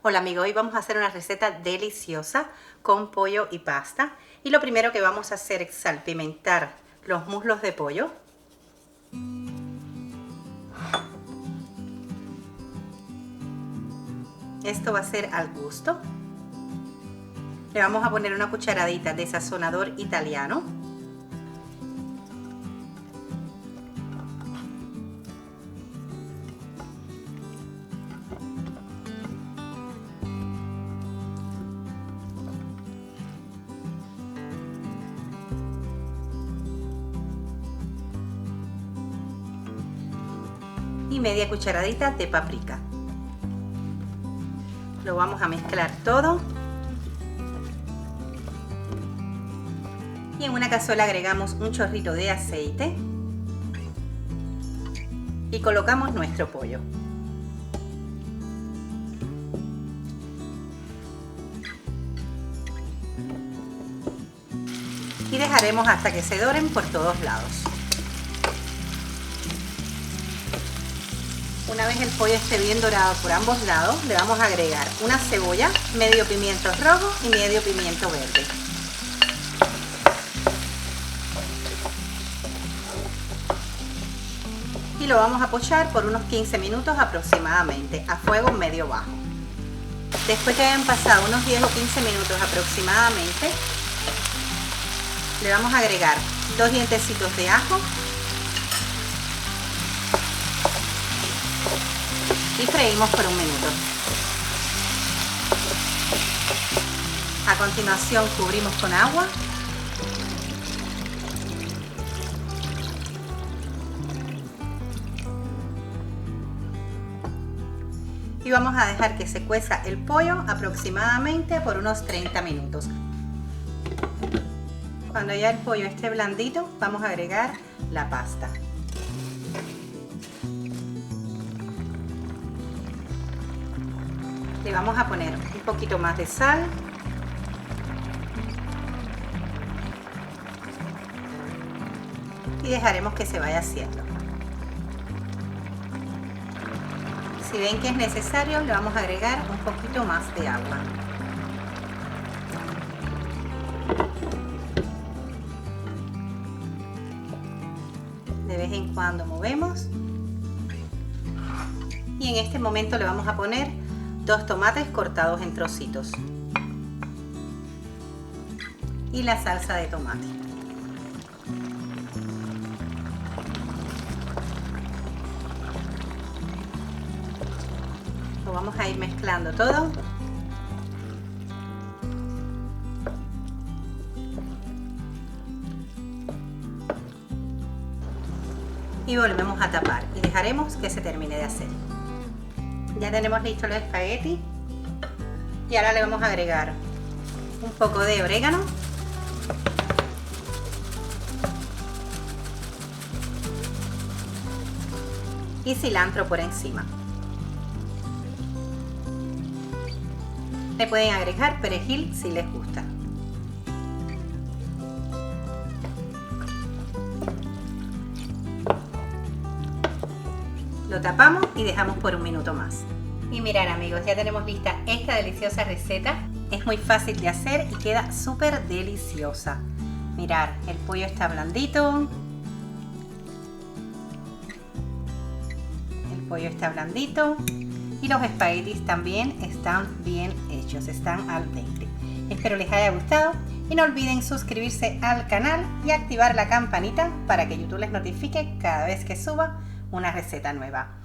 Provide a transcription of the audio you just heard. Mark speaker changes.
Speaker 1: Hola amigos, hoy vamos a hacer una receta deliciosa con pollo y pasta. Y lo primero que vamos a hacer es salpimentar los muslos de pollo. Esto va a ser al gusto. Le vamos a poner una cucharadita de sazonador italiano. Y media cucharadita de paprika. Lo vamos a mezclar todo. Y en una cazuela agregamos un chorrito de aceite. Y colocamos nuestro pollo. Y dejaremos hasta que se doren por todos lados. Una vez el pollo esté bien dorado por ambos lados, le vamos a agregar una cebolla, medio pimiento rojo y medio pimiento verde. Y lo vamos a pochar por unos 15 minutos aproximadamente, a fuego medio bajo. Después que hayan pasado unos 10 o 15 minutos aproximadamente, le vamos a agregar 2 dientecitos de ajo y freímos por un minuto. A continuación cubrimos con agua y vamos a dejar que se cueza el pollo aproximadamente por unos 30 minutos. Cuando ya el pollo esté blandito, vamos a agregar la pasta. Le vamos a poner un poquito más de sal. Y dejaremos que se vaya haciendo. Si ven que es necesario, le vamos a agregar un poquito más de agua. De vez en cuando movemos. Y en este momento le vamos a poner 2 tomates cortados en trocitos y la salsa de tomate. Lo vamos a ir mezclando todo. Y volvemos a tapar y dejaremos que se termine de hacer. Ya tenemos listos los espaguetis y ahora le vamos a agregar un poco de orégano y cilantro por encima. Le pueden agregar perejil si les gusta. Lo tapamos y dejamos por un minuto más. Y mirar amigos, ya tenemos lista esta deliciosa receta. Es muy fácil de hacer y queda súper deliciosa. Mirar, el pollo está blandito. El pollo está blandito. Y los espaguetis también están bien hechos, están al dente. Espero les haya gustado y no olviden suscribirse al canal y activar la campanita para que YouTube les notifique cada vez que suba una receta nueva.